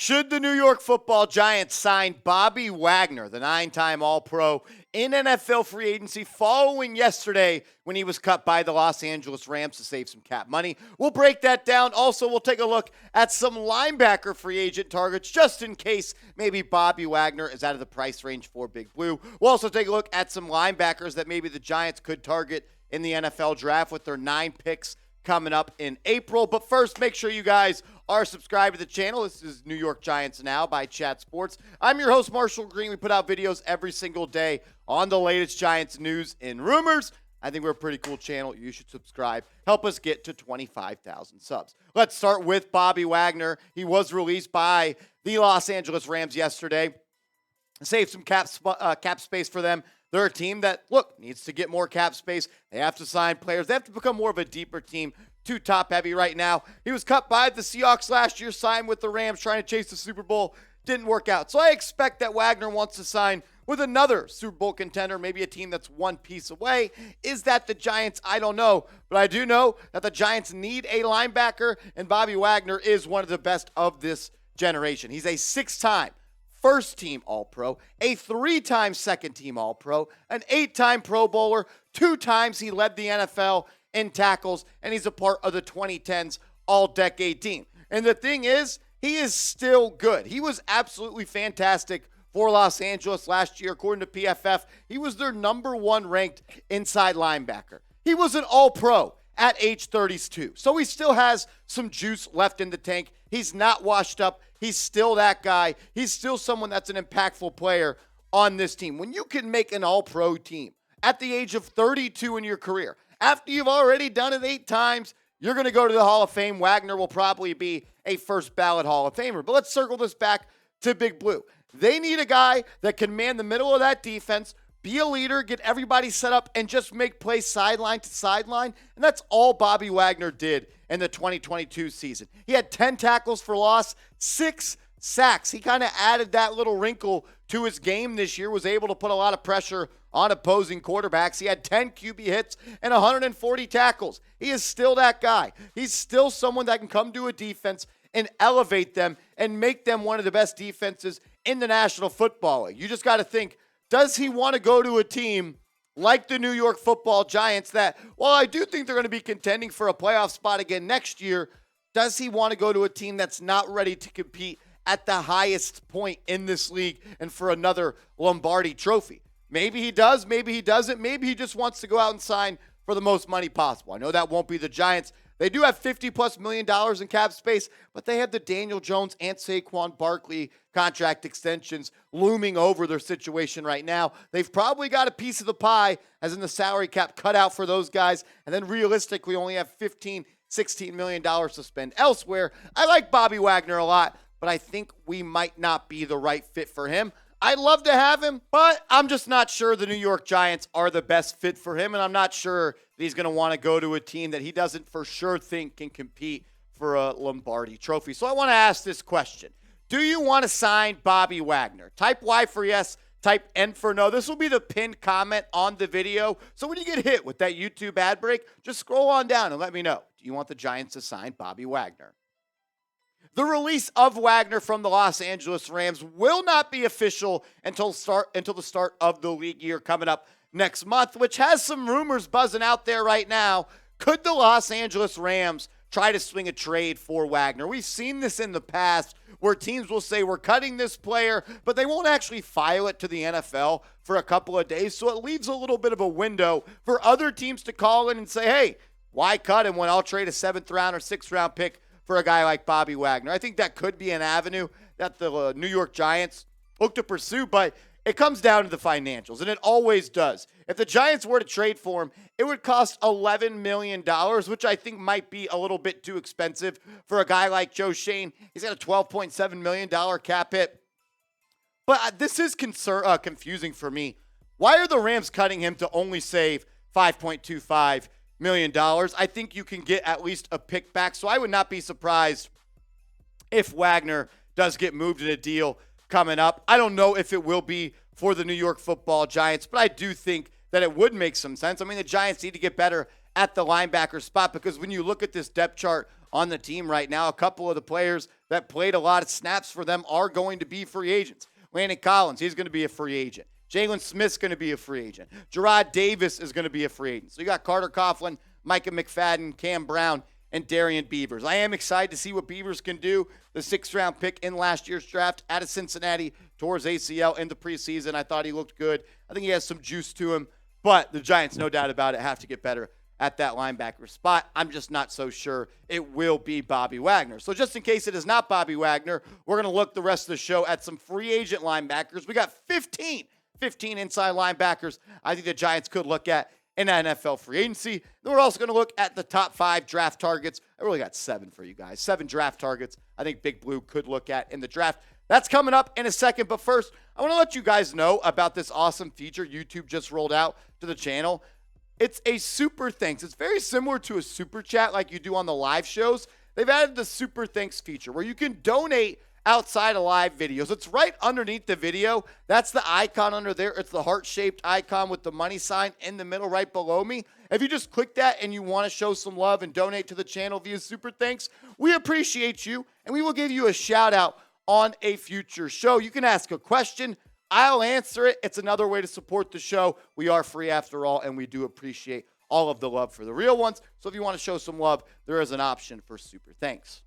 Should the New York Football Giants sign Bobby Wagner, the 9-time All-Pro, in NFL free agency following yesterday when he was cut by the Los Angeles Rams to save some cap money? We'll break that down. Also, we'll take a look at some linebacker free agent targets just in case maybe Bobby Wagner is out of the price range for Big Blue. We'll also take a look at some linebackers that maybe the Giants could target in the NFL draft with their 9 picks coming up in April. But first, make sure you guys are subscribed to the channel. This is New York Giants Now by Chat Sports. I'm your host, Marshall Green. We put out videos every single day on the latest Giants news and rumors. I think we're a pretty cool channel. You should subscribe. Help us get to 25,000 subs. Let's start with Bobby Wagner. He was released by the Los Angeles Rams yesterday. Saved some cap space for them. They're a team that, look, needs to get more cap space. They have to sign players. They have to become more of a deeper team. Too top-heavy right now. He was cut by the Seahawks last year, signed with the Rams, trying to chase the Super Bowl. Didn't work out. So I expect that Wagner wants to sign with another Super Bowl contender, maybe a team that's one piece away. Is that the Giants? I don't know. But I do know that the Giants need a linebacker, and Bobby Wagner is one of the best of this generation. He's a 6-time first-team All-Pro, a 3-time second-team All-Pro, an 8-time Pro Bowler. 2 times he led the NFL in tackles, and he's a part of the 2010s All-Decade team. And the thing is, he is still good. He was absolutely fantastic for Los Angeles last year. According to PFF, he was their number 1 ranked inside linebacker. He was an All-Pro at age 32. So he still has some juice left in the tank. He's not washed up. He's still that guy. He's still someone that's an impactful player on this team. When you can make an All-Pro team at the age of 32 in your career, after you've already done it 8 times, you're going to go to the Hall of Fame. Wagner will probably be a first ballot Hall of Famer. But let's circle this back to Big Blue. They need a guy that can man the middle of that defense, be a leader, get everybody set up, and just make plays sideline to sideline. And that's all Bobby Wagner did in the 2022 season. He had 10 tackles for loss, 6 sacks. He kind of added that little wrinkle to his game this year, was able to put a lot of pressure on opposing quarterbacks. He had 10 QB hits and 140 tackles. He is still that guy. He's still someone that can come to a defense and elevate them and make them one of the best defenses in the National Football League. You just got to think, does he want to go to a team like the New York Football Giants that, while I do think they're going to be contending for a playoff spot again next year, does he want to go to a team that's not ready to compete at the highest point in this league and for another Lombardi trophy? Maybe he does, maybe he doesn't. Maybe he just wants to go out and sign for the most money possible. I know that won't be the Giants. They do have $50+ million in cap space, but they have the Daniel Jones and Saquon Barkley contract extensions looming over their situation right now. They've probably got a piece of the pie, as in the salary cap, cut out for those guys, and then realistically only have $16 million to spend elsewhere. I like Bobby Wagner a lot, but I think we might not be the right fit for him. I'd love to have him, but I'm just not sure the New York Giants are the best fit for him, and I'm not sure that he's going to want to go to a team that he doesn't for sure think can compete for a Lombardi trophy. So I want to ask this question. Do you want to sign Bobby Wagner? Type Y for yes, type N for no. This will be the pinned comment on the video. So when you get hit with that YouTube ad break, just scroll on down and let me know. Do you want the Giants to sign Bobby Wagner? The release of Wagner from the Los Angeles Rams will not be official until the start of the league year coming up next month, which has some rumors buzzing out there right now. Could the Los Angeles Rams try to swing a trade for Wagner? We've seen this in the past where teams will say, we're cutting this player, but they won't actually file it to the NFL for a couple of days. So it leaves a little bit of a window for other teams to call in and say, hey, why cut him when I'll trade a 7th round or 6th round pick for a guy like Bobby Wagner? I think that could be an avenue that the New York Giants look to pursue, but it comes down to the financials, and it always does. If the Giants were to trade for him, it would cost $11 million, which I think might be a little bit too expensive for a guy like Joe Schoen. He's got a $12.7 million cap hit. But this is confusing for me. Why are the Rams cutting him to only save $5.25 million? I think you can get at least a pick back, so I would not be surprised if Wagner does get moved in a deal coming up. I don't know if it will be for the New York Football Giants, but I do think that it would make some sense. I mean, the Giants need to get better at the linebacker spot because when you look at this depth chart on the team right now. A couple of the players that played a lot of snaps for them are going to be free agents. Landon Collins, he's going to be a free agent. Jaylon Smith's going to be a free agent. Jarrad Davis is going to be a free agent. So you got Carter Coughlin, Micah McFadden, Cam Brown, and Darian Beavers. I am excited to see what Beavers can do. The 6th-round pick in last year's draft out of Cincinnati towards ACL in the preseason. I thought he looked good. I think he has some juice to him. But the Giants, no doubt about it, have to get better at that linebacker spot. I'm just not so sure it will be Bobby Wagner. So just in case it is not Bobby Wagner, we're going to look the rest of the show at some free agent linebackers. We got 15 inside linebackers I think the Giants could look at in NFL free agency. Then we're also going to look at the top 5 draft targets. I really got 7 for you guys. 7 draft targets I think Big Blue could look at in the draft. That's coming up in a second. But first, I want to let you guys know about this awesome feature YouTube just rolled out to the channel. It's a super thanks. It's very similar to a super chat like you do on the live shows. They've added the super thanks feature where you can donate outside of live videos. It's right underneath the video. That's the icon under there. It's the heart-shaped icon with the money sign in the middle right below me. If you just click that and you want to show some love and donate to the channel via super thanks, we appreciate you, and we will give you a shout-out on a future show. You can ask a question. I'll answer it. It's another way to support the show. We are free after all, and we do appreciate all of the love for the real ones. So if you want to show some love, there is an option for super thanks.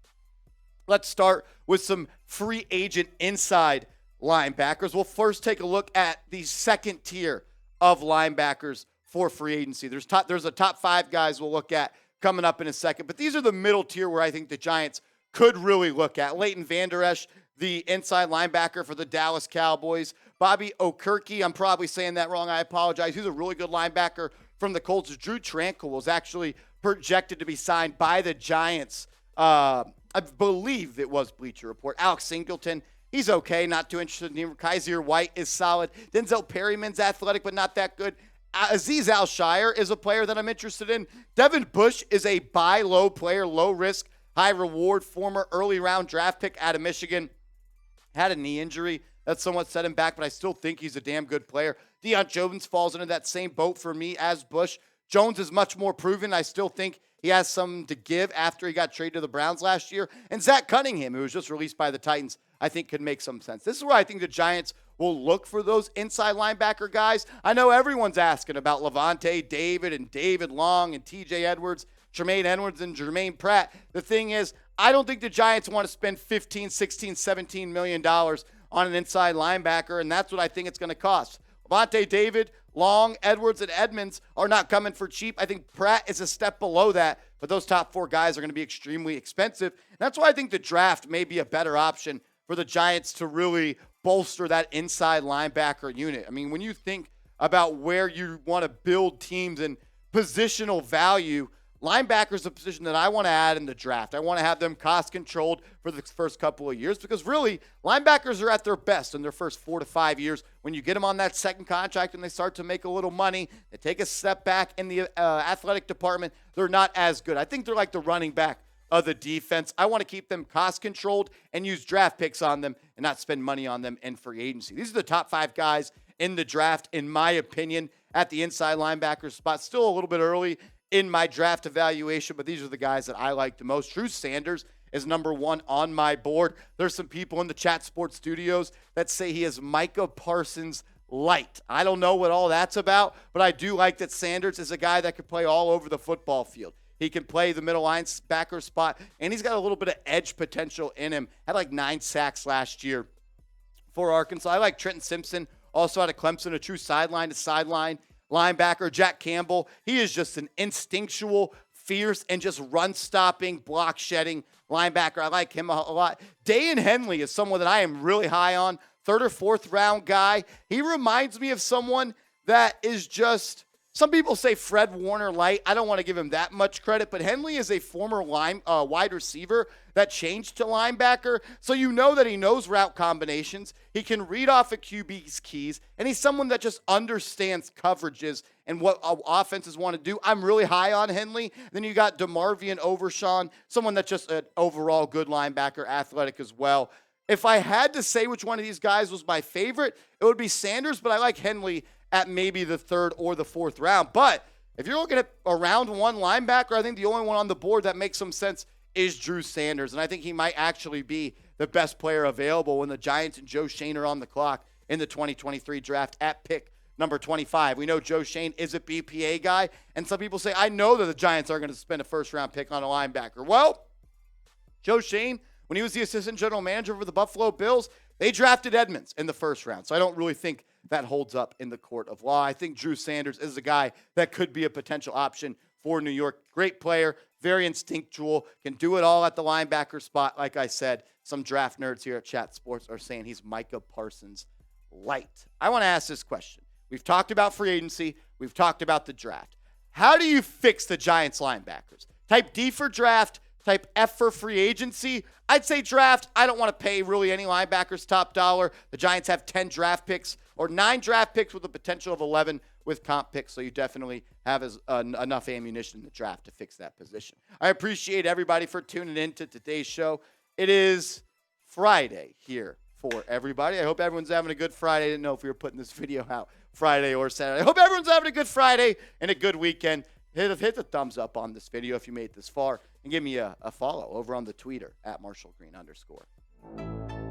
Let's start with some free agent inside linebackers. We'll first take a look at the second tier of linebackers for free agency. There's a top 5 guys we'll look at coming up in a second, but these are the middle tier where I think the Giants could really look at. Leighton Vander, Esch, the inside linebacker for the Dallas Cowboys. Bobby Okereke, I'm probably saying that wrong. I apologize. He's a really good linebacker from the Colts. Drue Tranquill was actually projected to be signed by the Giants. I believe it was Bleacher Report. Alex Singleton, he's okay. Not too interested in him. Kyzir White is solid. Denzel Perryman's athletic, but not that good. Azeez Al-Shaair is a player that I'm interested in. Devin Bush is a buy low player, low risk, high reward, former early round draft pick out of Michigan. Had a knee injury that somewhat set him back, but I still think he's a damn good player. Deion Jones falls into that same boat for me as Bush. Jones is much more proven. I still think he has something to give after he got traded to the Browns last year. And Zach Cunningham, who was just released by the Titans, I think could make some sense. This is where I think the Giants will look for those inside linebacker guys. I know everyone's asking about Lavonte David and David Long and TJ Edwards, Tremaine Edmunds and Germaine Pratt. The thing is, I don't think the Giants want to spend $15, $16, $17 million on an inside linebacker, and that's what I think it's going to cost. Lavonte David, Long, Edwards, and Edmunds are not coming for cheap. I think Pratt is a step below that, but those top 4 guys are going to be extremely expensive. And that's why I think the draft may be a better option for the Giants to really bolster that inside linebacker unit. I mean, when you think about where you want to build teams and positional value, linebacker is a position that I want to add in the draft. I want to have them cost controlled for the first couple of years because really linebackers are at their best in their first 4 to 5 years. When you get them on that second contract and they start to make a little money, they take a step back in the athletic department, they're not as good. I think they're like the running back of the defense. I want to keep them cost controlled and use draft picks on them and not spend money on them in free agency. These are the top 5 guys in the draft, in my opinion, at the inside linebacker spot. Still a little bit early in my draft evaluation, but these are the guys that I like the most. Drew Sanders is number 1 on my board. There's some people in the Chat Sports Studios that say he is Micah Parsons light. I don't know what all that's about, but I do like that Sanders is a guy that could play all over the football field. He can play the middle linebacker spot, and he's got a little bit of edge potential in him. Had like 9 sacks last year for Arkansas. I like Trenton Simpson, also out of Clemson, a true sideline-to-sideline linebacker. Jack Campbell, he is just an instinctual, fierce, and just run-stopping, block-shedding linebacker. I like him a lot. Deion Henley is someone that I am really high on, 3rd or 4th round guy. He reminds me of someone that is just, some people say Fred Warner light. I don't want to give him that much credit, but Henley is a former wide receiver that changed to linebacker, so you know that he knows route combinations. He can read off a QB's keys, and he's someone that just understands coverages and what offenses want to do. I'm really high on Henley. Then you got DeMarvion Overshawn, someone that's just an overall good linebacker, athletic as well. If I had to say which one of these guys was my favorite, it would be Sanders, but I like Henley at maybe the 3rd or the 4th round. But if you're looking at a round 1 linebacker, I think the only one on the board that makes some sense is Drew Sanders. And I think he might actually be the best player available when the Giants and Joe Schoen are on the clock in the 2023 draft at pick number 25. We know Joe Schoen is a BPA guy, and some people say, I know that the Giants are going to spend a first-round pick on a linebacker. Well, Joe Schoen, when he was the assistant general manager for the Buffalo Bills, they drafted Edmunds in the first round. So I don't really think that holds up in the court of law. I think Drew Sanders is a guy that could be a potential option for New York. Great player, very instinctual, can do it all at the linebacker spot. Like I said, some draft nerds here at Chat Sports are saying he's Micah Parsons light. I want to ask this question. We've talked about free agency. We've talked about the draft. How do you fix the Giants linebackers? Type D for draft, type F for free agency. I'd say draft. I don't want to pay really any linebackers top dollar. The Giants have 10 draft picks or 9 draft picks with a potential of 11 with comp picks, so you definitely have enough ammunition in the draft to fix that position. I appreciate everybody for tuning in to today's show. It is Friday here for everybody. I hope everyone's having a good Friday. I didn't know if we were putting this video out Friday or Saturday. I hope everyone's having a good Friday and a good weekend. Hit the thumbs up on this video if you made it this far, and give me a follow over on the Twitter at @MarshallGreen_.